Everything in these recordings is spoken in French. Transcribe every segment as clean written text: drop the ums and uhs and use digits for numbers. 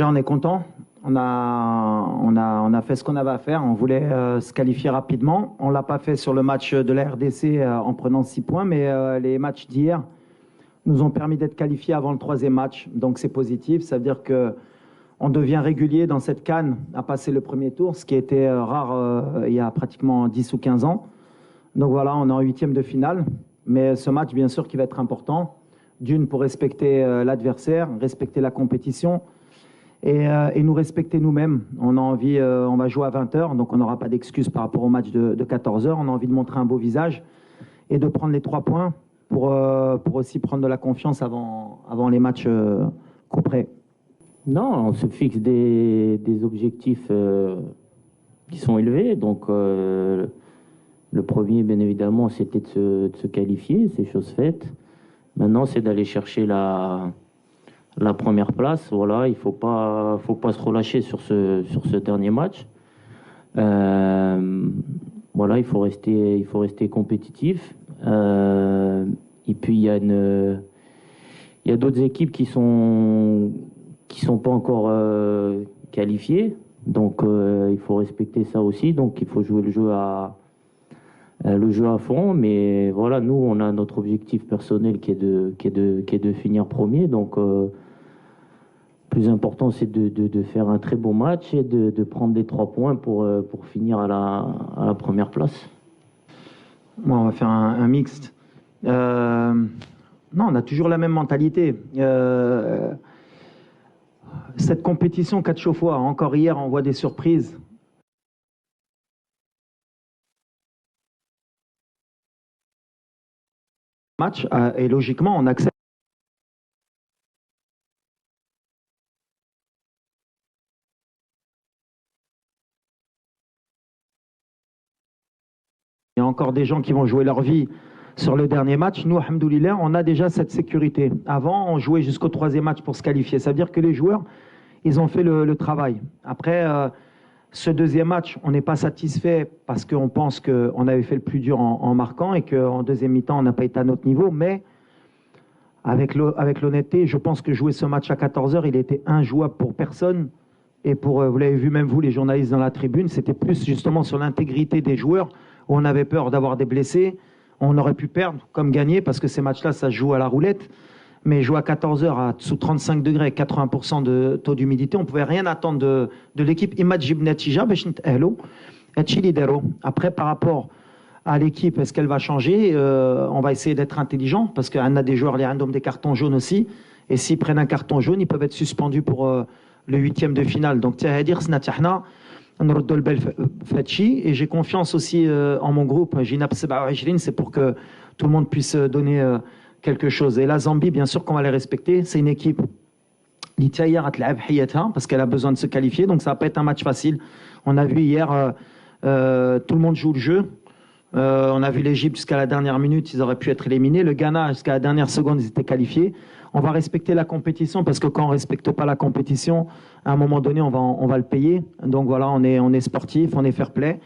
Déjà, on est content. On a fait ce qu'on avait à faire. On voulait se qualifier rapidement. On ne l'a pas fait sur le match de la RDC en prenant 6 points, mais les matchs d'hier nous ont permis d'être qualifiés avant le troisième match. Donc c'est positif. Ça veut dire qu'on devient régulier dans cette CAN à passer le premier tour, ce qui était rare il y a pratiquement 10 ou 15 ans. Donc voilà, on est en huitième de finale. Mais ce match, bien sûr, qui va être important. D'une, pour respecter l'adversaire, respecter la compétition et nous respecter nous-mêmes. On a envie, on va jouer à 20h, donc on n'aura pas d'excuses par rapport au match de 14h. On a envie de montrer un beau visage et de prendre les 3 points pour aussi prendre de la confiance avant les matchs couperets. Non, on se fixe des objectifs qui sont élevés. Donc, le premier, bien évidemment, c'était de se qualifier, c'est chose faite. Maintenant, c'est d'aller chercher la première place. Voilà, il faut pas se relâcher sur ce dernier match. Voilà, il faut rester compétitif. Et puis il y a d'autres équipes qui sont pas encore qualifiées. Donc il faut respecter ça aussi. Donc il faut jouer le jeu à fond, mais voilà, nous on a notre objectif personnel qui est de finir premier. Donc plus important, c'est de faire un très bon match et de prendre les 3 points pour finir à la première place. Bon, on va faire un mixte. Non, on a toujours la même mentalité. Cette compétition 4 fois, encore hier, on voit des surprises. Match et logiquement, on accepte. Il y a encore des gens qui vont jouer leur vie sur le dernier match. Nous, alhamdoulilah, on a déjà cette sécurité. Avant, on jouait jusqu'au 3e match pour se qualifier. Ça veut dire que les joueurs, ils ont fait le travail. Après, ce 2e match, on n'est pas satisfait parce qu'on pense qu'on avait fait le plus dur en marquant et qu'en deuxième mi-temps, on n'a pas été à notre niveau. Mais avec l'honnêteté, je pense que jouer ce match à 14h, il était injouable pour personne. Et vous l'avez vu même vous, les journalistes dans la tribune, c'était plus justement sur l'intégrité des joueurs où on avait peur d'avoir des blessés. On aurait pu perdre comme gagner parce que ces matchs-là, ça se joue à la roulette. Mais jouer à 14h à sous 35 degrés, 80% de taux d'humidité, on ne pouvait rien attendre de l'équipe. Après, par rapport à l'équipe, est-ce qu'elle va changer? On va essayer d'être intelligent parce qu'on a des joueurs, les randoms des cartons jaunes aussi. Et s'ils prennent un carton jaune, ils peuvent être suspendus pour le 8e de finale. Donc, et j'ai confiance aussi en mon groupe, c'est pour que tout le monde puisse donner quelque chose. Et la Zambie, bien sûr qu'on va les respecter. C'est une équipe parce qu'elle a besoin de se qualifier, donc ça va pas être un match facile. On a vu hier, tout le monde joue le jeu. On a vu l'Égypte jusqu'à la dernière minute, ils auraient pu être éliminés. Le Ghana, jusqu'à la dernière seconde, ils étaient qualifiés. On va respecter la compétition parce que quand on ne respecte pas la compétition, à un moment donné, on va le payer. Donc voilà, on est sportif, on est fair play.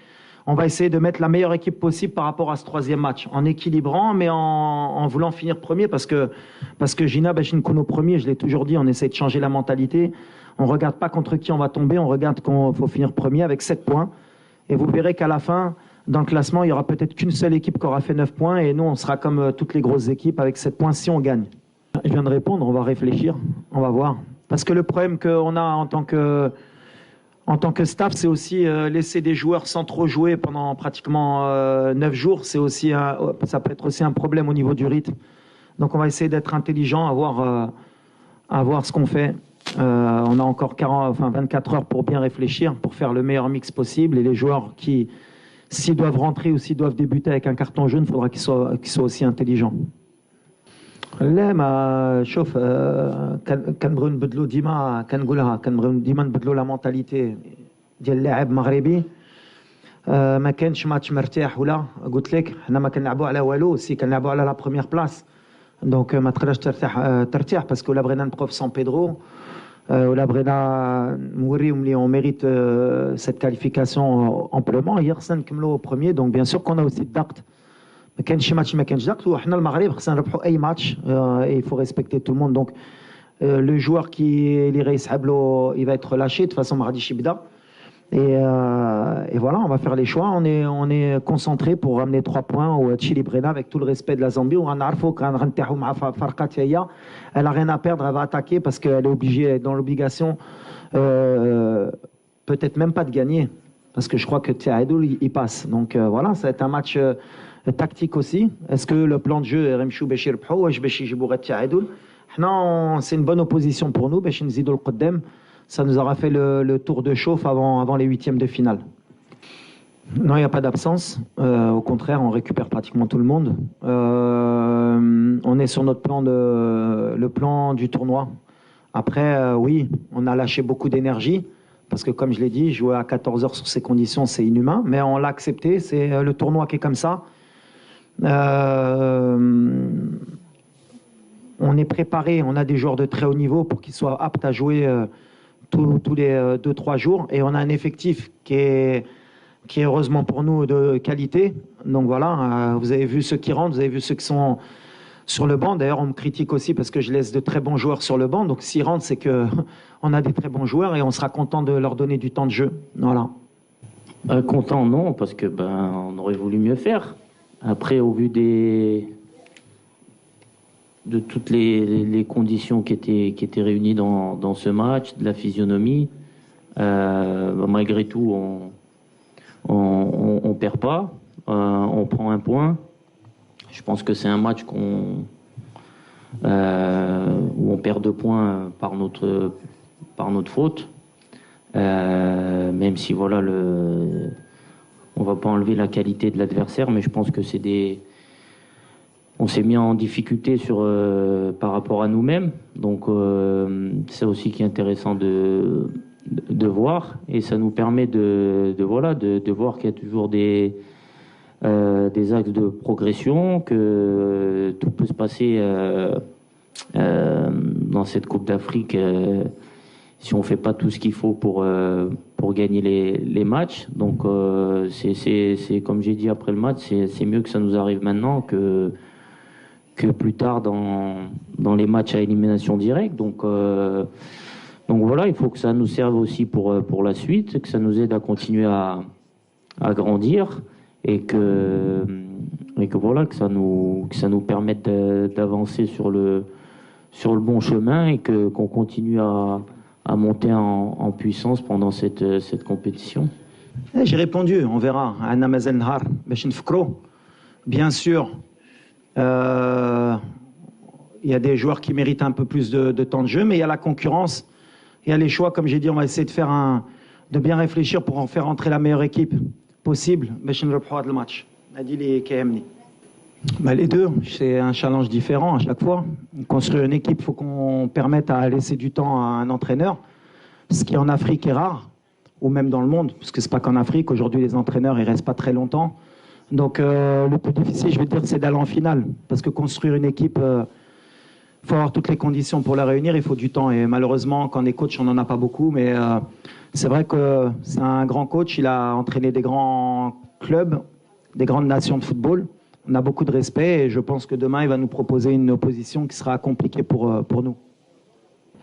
On va essayer de mettre la meilleure équipe possible par rapport à ce 3e match, en équilibrant, mais en voulant finir premier parce que Gina Bachinkono premier, je l'ai toujours dit, on essaie de changer la mentalité. On ne regarde pas contre qui on va tomber, on regarde qu'il faut finir premier avec 7 points. Et vous verrez qu'à la fin, dans le classement, il n'y aura peut-être qu'une seule équipe qui aura fait 9 points et nous, on sera comme toutes les grosses équipes avec 7 points si on gagne. Je viens de répondre, on va réfléchir, on va voir. Parce que le problème qu'on a en tant que staff, c'est aussi laisser des joueurs sans trop jouer pendant pratiquement 9 jours. Ça peut être aussi un problème au niveau du rythme. Donc on va essayer d'être intelligent, à voir ce qu'on fait. On a encore 24 heures pour bien réfléchir, pour faire le meilleur mix possible. Et les joueurs qui, s'ils doivent rentrer ou s'ils doivent débuter avec un carton jaune, il faudra qu'ils soient aussi intelligents. لا ما شوف كنبغيو نبدلوا كنقولها كنبغيو ديما نبدلوا لا مونتاليتي ديال اللاعب مغربي. ما كانش ماتش مرتاح ولا قلت لك حنا ما كنلعبوا على والو سي كنلعبوا على لا بروميير بلاص. دونك ما تقدرش ترتاح باسكو لا بغينا نبقاو في سان بيدرو ولا بغينا نوريهم لي اون ميريت cette qualification amplement. Hier خصنا نكملوا premier, donc bien sûr qu'on a aussi الضغط. ما كانش شي ماتش ما كانش ضغط وحنا المغرب خصنا نربحوا اي ماتش. Il faut respecter tout le monde. Donc Le joueur qui les Hablo, il va être relâché. De toute façon, Maradi Shibda. Et voilà, on va faire les choix. On est concentré pour ramener 3 points au Chili Brena avec tout le respect de la Zambie. Elle n'a rien à perdre, elle va attaquer parce qu'elle est obligée, elle est dans l'obligation, peut-être même pas de gagner. Parce que je crois que Tiahadoul, il passe. Donc voilà, ça va être un match tactique aussi. Est-ce que le plan de jeu est Remchou Béchir Pho ou Béchir Jibouret Tiahadoul? Non, c'est une bonne opposition pour nous. Béchir Nzidoul Qaddem. Ça nous aura fait le tour de chauffe avant les 8e de finale. Non, il n'y a pas d'absence. Au contraire, on récupère pratiquement tout le monde. On est sur notre plan, le plan du tournoi. Après, oui, on a lâché beaucoup d'énergie. Parce que comme je l'ai dit, jouer à 14 heures sur ces conditions, c'est inhumain. Mais on l'a accepté. C'est le tournoi qui est comme ça. On est préparé. On a des joueurs de très haut niveau pour qu'ils soient aptes à jouer tous les 2-3 jours, et on a un effectif qui est heureusement pour nous de qualité. Donc voilà, vous avez vu ceux qui rentrent, vous avez vu ceux qui sont sur le banc. D'ailleurs, on me critique aussi parce que je laisse de très bons joueurs sur le banc. Donc s'ils rentrent, c'est qu'on a des très bons joueurs et on sera content de leur donner du temps de jeu. Voilà. Content, non, parce que on aurait voulu mieux faire. Après, au vu de toutes les conditions qui étaient réunies dans ce match, de la physionomie, malgré tout, on perd pas, on prend un point. Je pense que c'est un match où on perd 2 points par notre faute, même si voilà, on va pas enlever la qualité de l'adversaire, mais je pense que on s'est mis en difficulté par rapport à nous-mêmes, donc c'est aussi qui est intéressant de voir, et ça nous permet de voir qu'il y a toujours des axes de progression, que tout peut se passer dans cette Coupe d'Afrique si on fait pas tout ce qu'il faut pour gagner les matchs. Donc c'est comme j'ai dit après le match, c'est mieux que ça nous arrive maintenant que plus tard dans les matchs à élimination directe. Donc voilà, il faut que ça nous serve aussi pour la suite, que ça nous aide à continuer à grandir, et que voilà, que ça nous permette d'avancer sur le bon chemin, et qu'on continue à monter en puissance pendant cette compétition. J'ai répondu, on verra. Bien sûr, il y a des joueurs qui méritent un peu plus de temps de jeu, mais il y a la concurrence, il y a les choix. Comme j'ai dit, on va essayer de bien réfléchir pour en faire entrer la meilleure équipe possible. Le match. Les deux, c'est un challenge différent à chaque fois. Construire une équipe, il faut qu'on permette à laisser du temps à un entraîneur, ce qui en Afrique est rare, ou même dans le monde, parce que c'est pas qu'en Afrique. Aujourd'hui, les entraîneurs, ils restent pas très longtemps. Donc le plus difficile, je vais dire, c'est d'aller en finale, parce que construire une équipe, il faut avoir toutes les conditions pour la réunir, il faut du temps, et malheureusement, quand on est coach, on n'en a pas beaucoup, mais c'est vrai que c'est un grand coach, il a entraîné des grands clubs, des grandes nations de football. On a beaucoup de respect, et je pense que demain, il va nous proposer une opposition qui sera compliquée pour nous.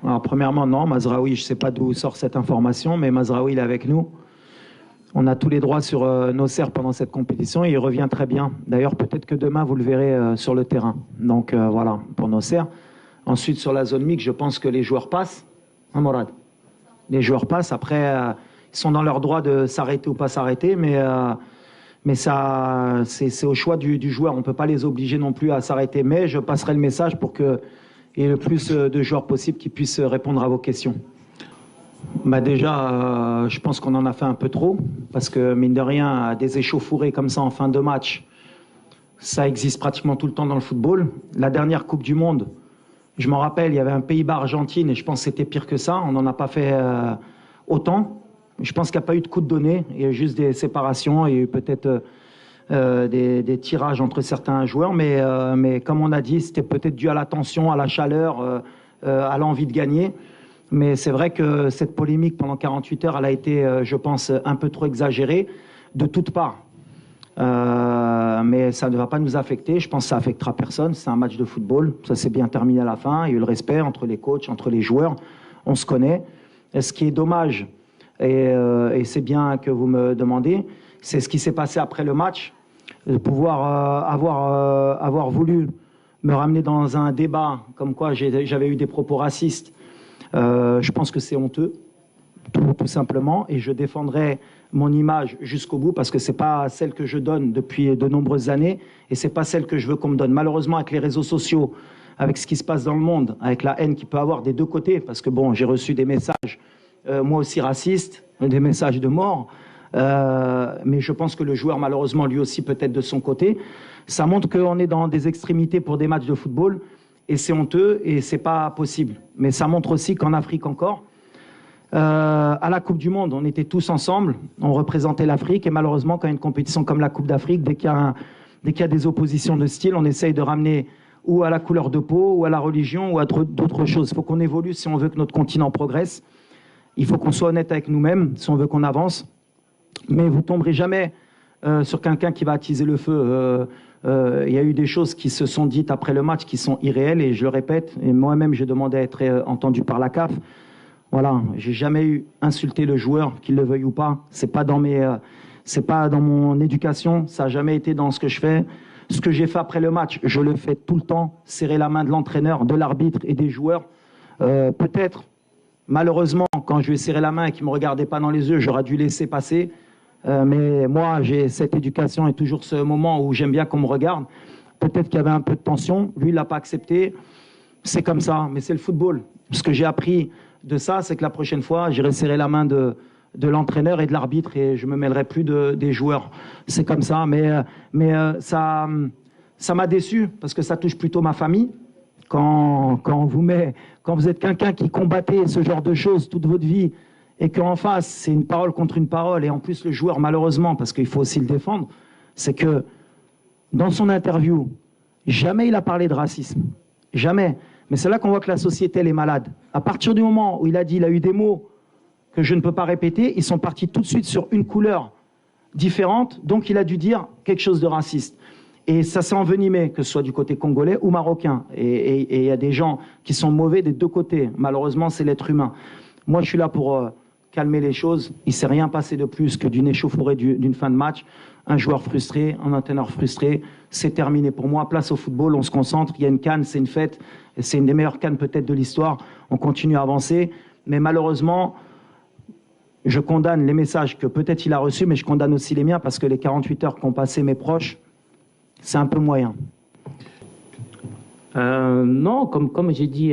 Alors premièrement, non, Mazraoui, je ne sais pas d'où sort cette information, mais Mazraoui, il est avec nous. On a tous les droits sur Nosser pendant cette compétition, et il revient très bien. D'ailleurs, peut-être que demain, vous le verrez sur le terrain. Donc voilà, pour Nosser. Ensuite, sur la zone mixte, je pense que les joueurs passent. Hein, Morad? Les joueurs passent. Après, ils sont dans leur droit de s'arrêter ou pas s'arrêter, mais ça, c'est au choix du joueur. On ne peut pas les obliger non plus à s'arrêter. Mais je passerai le message pour qu'il y ait le plus de joueurs possible qui puissent répondre à vos questions. Déjà, je pense qu'on en a fait un peu trop, parce que mine de rien, des échauffourées comme ça en fin de match, ça existe pratiquement tout le temps dans le football. La dernière Coupe du Monde, je m'en rappelle, il y avait un Pays-Bas-Argentine, et je pense que c'était pire que ça. On n'en a pas fait autant. Je pense qu'il n'y a pas eu de coup de donné. Il y a eu juste des séparations, il y a eu peut-être des tirages entre certains joueurs, mais comme on a dit, c'était peut-être dû à la tension, à la chaleur, à l'envie de gagner. Mais c'est vrai que cette polémique pendant 48 heures, elle a été, je pense, un peu trop exagérée de toutes parts. Mais ça ne va pas nous affecter. Je pense que ça affectera personne. C'est un match de football. Ça s'est bien terminé à la fin. Il y a eu le respect entre les coachs, entre les joueurs. On se connaît. Et ce qui est dommage, et c'est bien que vous me demandez, c'est ce qui s'est passé après le match. De pouvoir avoir voulu me ramener dans un débat comme quoi j'avais eu des propos racistes. Je pense que c'est honteux, tout simplement. Et je défendrai mon image jusqu'au bout parce que c'est pas celle que je donne depuis de nombreuses années et c'est pas celle que je veux qu'on me donne. Malheureusement, avec les réseaux sociaux, avec ce qui se passe dans le monde, avec la haine qu'il peut avoir des deux côtés, parce que bon, j'ai reçu des messages, moi aussi racistes, des messages de mort, mais je pense que le joueur, malheureusement, lui aussi peut-être de son côté. Ça montre qu'on est dans des extrémités pour des matchs de football et c'est honteux et c'est pas possible. Mais ça montre aussi qu'en Afrique encore, à la Coupe du Monde, on était tous ensemble, on représentait l'Afrique et malheureusement, quand il y a une compétition comme la Coupe d'Afrique, dès qu'il y a des oppositions de style, on essaye de ramener ou à la couleur de peau, ou à la religion, ou à d'autres choses. Il faut qu'on évolue si on veut que notre continent progresse. Il faut qu'on soit honnête avec nous-mêmes si on veut qu'on avance. Mais vous ne tomberez jamais sur quelqu'un qui va attiser le feu. Il y a eu des choses qui se sont dites après le match qui sont irréelles, et je le répète, et moi-même j'ai demandé à être entendu par la CAF. Voilà, j'ai jamais eu insulté le joueur, qu'il le veuille ou pas. C'est pas dans mon éducation, ça n'a jamais été dans ce que je fais. Ce que j'ai fait après le match, je le fais tout le temps, serrer la main de l'entraîneur, de l'arbitre et des joueurs. Peut-être, malheureusement, quand je lui ai serré la main et qu'il ne me regardait pas dans les yeux, j'aurais dû laisser passer. Mais moi, j'ai cette éducation et toujours ce moment où j'aime bien qu'on me regarde. Peut-être qu'il y avait un peu de tension. Lui, il ne l'a pas accepté. C'est comme ça, mais c'est le football. Ce que j'ai appris de ça, c'est que la prochaine fois, j'irai serrer la main de l'entraîneur et de l'arbitre et je me mêlerai plus des joueurs. C'est comme ça, mais ça m'a déçu parce que ça touche plutôt ma famille. Quand vous êtes quelqu'un qui combattait ce genre de choses toute votre vie et qu'en face, c'est une parole contre une parole et en plus le joueur, malheureusement, parce qu'il faut aussi le défendre, c'est que dans son interview, jamais il a parlé de racisme. Jamais. Mais c'est là qu'on voit que la société, elle est malade. À partir du moment où il a dit, il a eu des mots que je ne peux pas répéter, ils sont partis tout de suite sur une couleur différente, donc il a dû dire quelque chose de raciste. Et ça s'est envenimé, que ce soit du côté congolais ou marocain. Et il y a des gens qui sont mauvais des deux côtés. Malheureusement, c'est l'être humain. Moi, je suis là pour calmer les choses. Il ne s'est rien passé de plus que d'une échauffourée d'une fin de match. Un joueur frustré, un entraîneur frustré. C'est terminé pour moi. Place au football, on se concentre. Il y a une CAN, c'est une fête. C'est une des meilleures CAN peut-être de l'histoire. On continue à avancer. Mais malheureusement, je condamne les messages que peut-être il a reçus, mais je condamne aussi les miens parce que les 48 heures qu'ont passé mes proches, c'est un peu moyen. Non, comme j'ai dit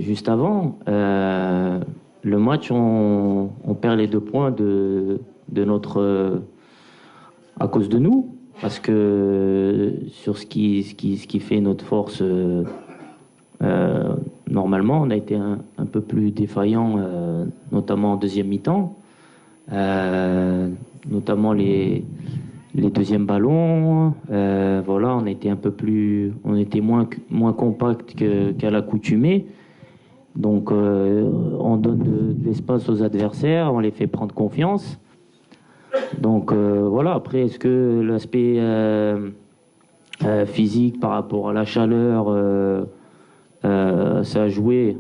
juste avant, le match, on perd les 2 points de notre à cause de nous, parce que sur ce qui fait notre force, normalement, on a été un peu plus défaillant, notamment en deuxième mi-temps, notamment les deuxièmes ballons. Voilà, on était moins compact qu'à l'accoutumée. Donc, on donne de l'espace aux adversaires, on les fait prendre confiance. Donc, voilà. Après, est-ce que l'aspect physique par rapport à la chaleur, ça a joué?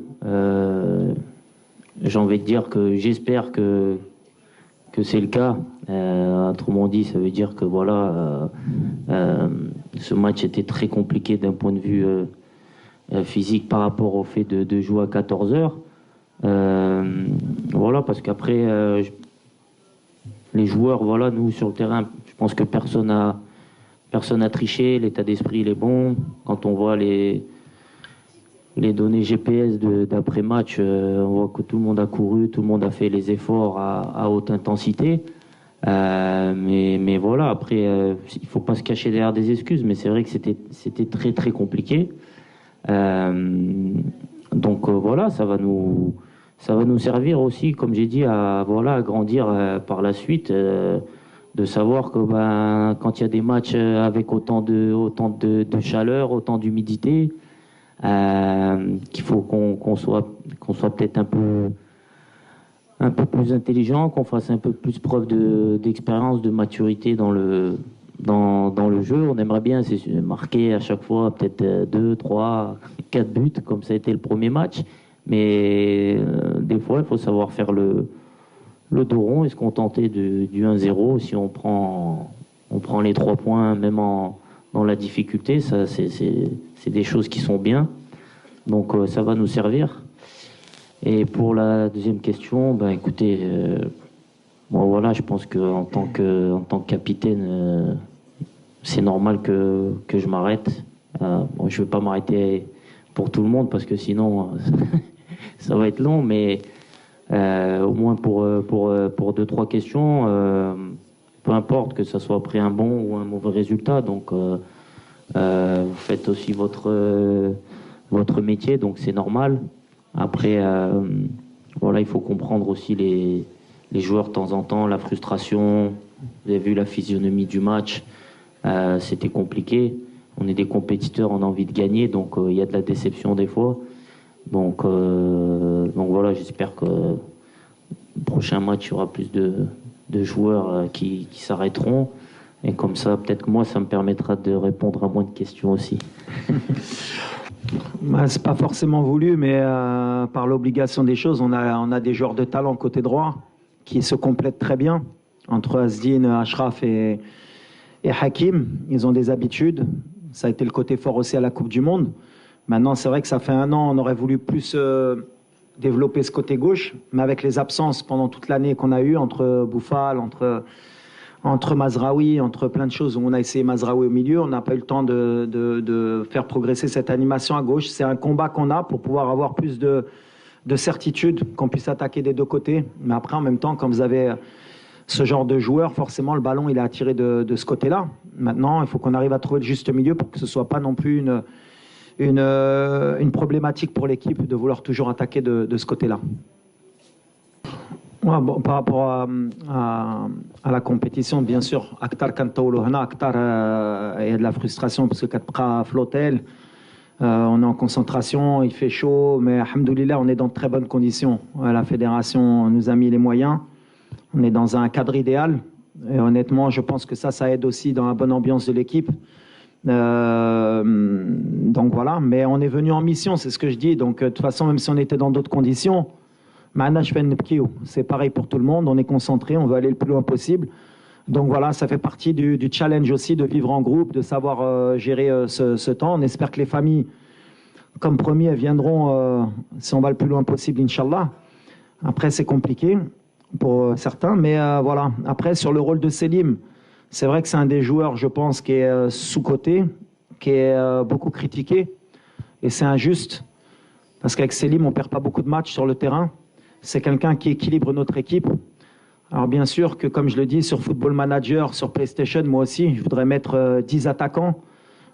J'ai envie de dire que j'espère que c'est le cas. Autrement dit, ça veut dire que voilà, ce match était très compliqué d'un point de vue physique par rapport au fait de jouer à 14 heures. Voilà, parce qu'après, les joueurs, voilà, nous sur le terrain, je pense que personne n'a triché. L'état d'esprit il est bon. Quand on voit les données GPS d'après-match, on voit que tout le monde a couru, tout le monde a fait les efforts à haute intensité. Mais voilà, après, il faut pas se cacher derrière des excuses, mais c'est vrai que c'était très très compliqué. Donc voilà, ça va nous servir aussi, comme j'ai dit, à grandir par la suite, de savoir que quand il y a des matchs avec autant de chaleur, autant d'humidité, qu'il faut qu'on soit peut-être un peu plus intelligent, qu'on fasse un peu plus preuve d'expérience, de maturité dans le jeu. On aimerait bien marquer à chaque fois peut-être 2, 3, 4 buts, comme ça a été le premier match. Mais des fois, il faut savoir faire le dos rond et se contenter du 1-0. Si on prend les 3 points, même dans la difficulté, ça, c'est des choses qui sont bien. Donc ça va nous servir. Et pour la deuxième question, ben écoutez, bon voilà, je pense qu'en tant que capitaine, c'est normal que je m'arrête. Bon, je ne vais pas m'arrêter pour tout le monde parce que sinon ça va être long, mais au moins pour 2-3 questions, peu importe que ça soit après un bon ou un mauvais résultat. Donc vous faites aussi votre métier, donc c'est normal. Après, voilà, il faut comprendre aussi les joueurs de temps en temps, la frustration. Vous avez vu la physionomie du match, c'était compliqué. On est des compétiteurs, on a envie de gagner, donc il y a de la déception des fois. Donc voilà, j'espère que le prochain match, il y aura plus de joueurs qui s'arrêteront. Et comme ça, peut-être que moi, ça me permettra de répondre à moins de questions aussi. C'est pas forcément voulu, mais par l'obligation des choses, on a des joueurs de talent côté droit qui se complètent très bien entre Asdine, Ashraf et Hakim. Ils ont des habitudes. Ça a été le côté fort aussi à la Coupe du Monde. Maintenant, c'est vrai que ça fait un an, on aurait voulu plus développer ce côté gauche, mais avec les absences pendant toute l'année qu'on a eues entre Bouffal, entre Mazraoui, entre plein de choses où on a essayé Mazraoui au milieu, on n'a pas eu le temps de faire progresser cette animation à gauche. C'est un combat qu'on a pour pouvoir avoir plus de certitude, qu'on puisse attaquer des deux côtés. Mais après, en même temps, quand vous avez ce genre de joueur, forcément, le ballon, il est attiré de ce côté-là. Maintenant, il faut qu'on arrive à trouver le juste milieu pour que ce ne soit pas non plus une problématique pour l'équipe de vouloir toujours attaquer de ce côté-là. Ouais, bon, par rapport à la compétition, bien sûr, Akhtar Kantaoulou Hana, Akhtar, il y a de la frustration parce que Katbra Flotel, on est en concentration, il fait chaud, mais alhamdoulilah, on est dans de très bonnes conditions. La fédération nous a mis les moyens, on est dans un cadre idéal, et honnêtement, je pense que ça aide aussi dans la bonne ambiance de l'équipe. Donc voilà, mais on est venu en mission, c'est ce que je dis. Donc de toute façon, même si on était dans d'autres conditions, c'est pareil pour tout le monde, on est concentré, on veut aller le plus loin possible. Donc voilà, ça fait partie du challenge aussi de vivre en groupe, de savoir gérer ce temps. On espère que les familles, comme promis, elles viendront si on va le plus loin possible, Inch'Allah. Après, c'est compliqué pour certains, mais voilà. Après, sur le rôle de Selim, c'est vrai que c'est un des joueurs, je pense, qui est sous-coté, qui est beaucoup critiqué, et c'est injuste, parce qu'avec Selim, on ne perd pas beaucoup de matchs sur le terrain. C'est quelqu'un qui équilibre notre équipe. Alors bien sûr que, comme je le dis, sur Football Manager, sur PlayStation, moi aussi, je voudrais mettre 10 attaquants.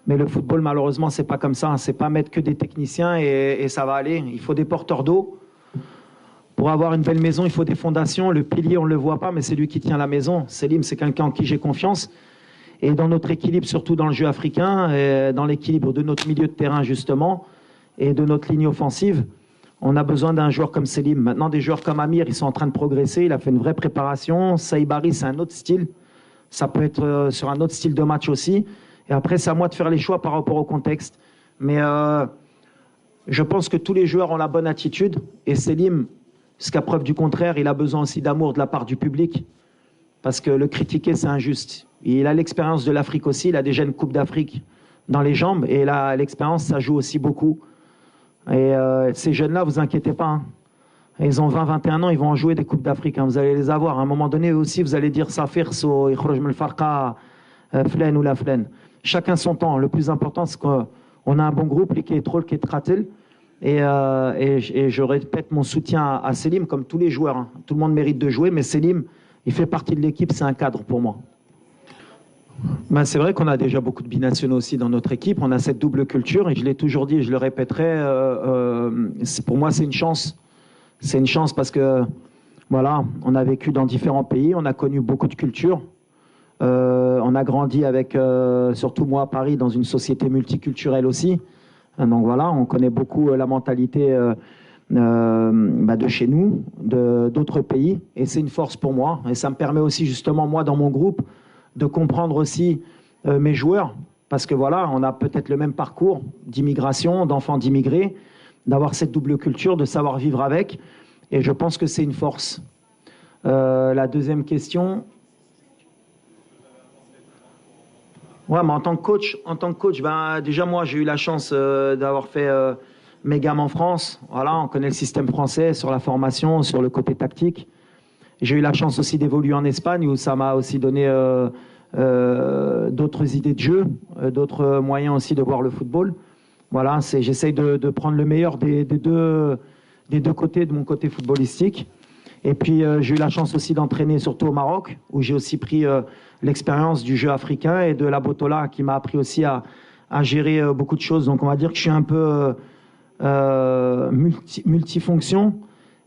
Mais le football, malheureusement, c'est pas comme ça. C'est pas mettre que des techniciens et ça va aller. Il faut des porteurs d'eau. Pour avoir une belle maison, il faut des fondations. Le pilier, on ne le voit pas, mais c'est lui qui tient la maison. Selim, c'est quelqu'un en qui j'ai confiance. Et dans notre équilibre, surtout dans le jeu africain, et dans l'équilibre de notre milieu de terrain, justement, et de notre ligne offensive, on a besoin d'un joueur comme Selim. Maintenant, des joueurs comme Amir, ils sont en train de progresser. Il a fait une vraie préparation. Saïbari, c'est un autre style. Ça peut être sur un autre style de match aussi. Et après, c'est à moi de faire les choix par rapport au contexte. Mais je pense que tous les joueurs ont la bonne attitude. Et Selim, jusqu'à preuve du contraire, il a besoin aussi d'amour de la part du public. Parce que le critiquer, c'est injuste. Il a l'expérience de l'Afrique aussi. Il a déjà une Coupe d'Afrique dans les jambes. Et là, l'expérience, ça joue aussi beaucoup. Et ces jeunes-là, vous inquiétez pas. Hein. Ils ont 20-21 ans, ils vont en jouer des Coupes d'Afrique. Hein. Vous allez les avoir. À un moment donné, eux aussi, vous allez dire Safir, So, Ikhroj Mel Farqa, Flen ou la Flen. Chacun son temps. Le plus important, c'est qu'on a un bon groupe, qui est trop, qui est Tratel. Et je répète mon soutien à Selim, comme tous les joueurs. Hein. Tout le monde mérite de jouer, mais Selim, il fait partie de l'équipe, c'est un cadre pour moi. Ben, c'est vrai qu'on a déjà beaucoup de binationaux aussi dans notre équipe. On a cette double culture et je l'ai toujours dit et je le répéterai. Pour moi, c'est une chance. C'est une chance parce que voilà, on a vécu dans différents pays, on a connu beaucoup de cultures. On a grandi avec, surtout moi à Paris, dans une société multiculturelle aussi. Donc voilà, on connaît beaucoup la mentalité de chez nous, d'autres pays, et c'est une force pour moi. Et ça me permet aussi justement, moi, dans mon groupe, de comprendre aussi mes joueurs, parce que voilà, on a peut-être le même parcours d'immigration, d'enfants d'immigrés, d'avoir cette double culture, de savoir vivre avec, et je pense que c'est une force. La deuxième question. Ouais, mais en tant que coach, déjà moi j'ai eu la chance d'avoir fait mes gammes en France. Voilà, on connaît le système français sur la formation, sur le côté tactique. J'ai eu la chance aussi d'évoluer en Espagne où ça m'a aussi donné d'autres idées de jeu, d'autres moyens aussi de voir le football. Voilà, j'essaye de prendre le meilleur des deux côtés de mon côté footballistique. Et puis j'ai eu la chance aussi d'entraîner surtout au Maroc où j'ai aussi pris l'expérience du jeu africain et de la Botola qui m'a appris aussi à gérer beaucoup de choses. Donc on va dire que je suis un peu multifonction.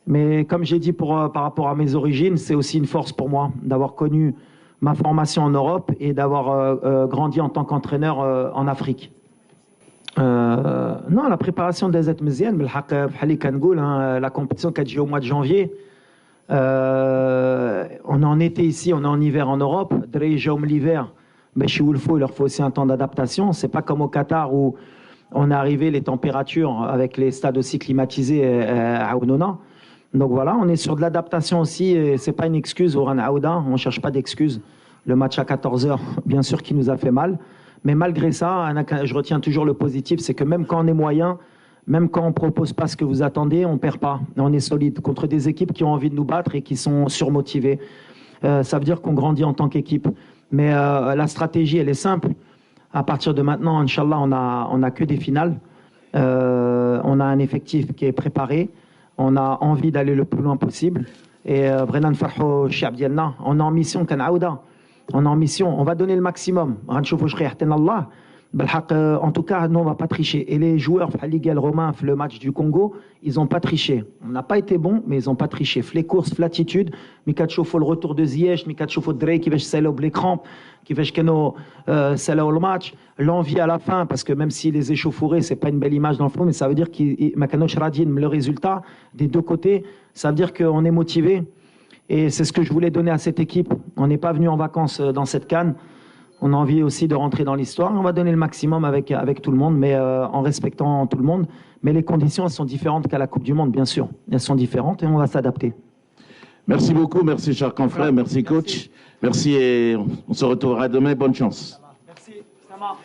Mais comme j'ai dit par rapport à mes origines, c'est aussi une force pour moi d'avoir connu ma formation en Europe et d'avoir grandi en tant qu'entraîneur en Afrique. Non, la préparation des Mziane, la compétition qui a joué au mois de janvier. On est en été ici, on est en hiver en Europe. L'hiver, chez Wolfo, il leur faut aussi un temps d'adaptation. C'est pas comme au Qatar où on est arrivé, les températures avec les stades aussi climatisés à Ounona. Donc voilà, on est sur de l'adaptation aussi. Et c'est pas une excuse au Ran Aouda. On cherche pas d'excuses. Le match à 14h, bien sûr, qui nous a fait mal. Mais malgré ça, je retiens toujours le positif, c'est que même quand on est moyen, même quand on ne propose pas ce que vous attendez, on ne perd pas. On est solide contre des équipes qui ont envie de nous battre et qui sont surmotivées. Ça veut dire qu'on grandit en tant qu'équipe. Mais la stratégie, elle est simple. À partir de maintenant, Inch'Allah, on a que des finales. On a un effectif qui est préparé. On a envie d'aller le plus loin possible. Et Brennan Farho, Chiab Dialna, on est en mission, Kanaouda. On est en mission, on va donner le maximum. En tout cas, nous, on ne va pas tricher. Et les joueurs, Ligue Romain, le match du Congo, ils n'ont pas triché. On n'a pas été bons, mais ils n'ont pas triché. Les courses, l'attitude, Mikachofo, le retour de Ziyech, Mikachofo de Drake, qui va se l'écran, qui va se le match, l'envie à la fin, parce que même s'il les échauffourés, ce n'est pas une belle image dans le fond, mais ça veut dire qu'il le résultat des deux côtés, ça veut dire qu'on est motivé. Et c'est ce que je voulais donner à cette équipe. On n'est pas venu en vacances dans cette CAN. On a envie aussi de rentrer dans l'histoire. On va donner le maximum avec tout le monde, mais en respectant tout le monde. Mais les conditions, elles sont différentes qu'à la Coupe du Monde, bien sûr. Elles sont différentes et on va s'adapter. Merci beaucoup, merci cher confrère, merci coach. Merci et on se retrouvera demain. Bonne chance. Merci, ça marche.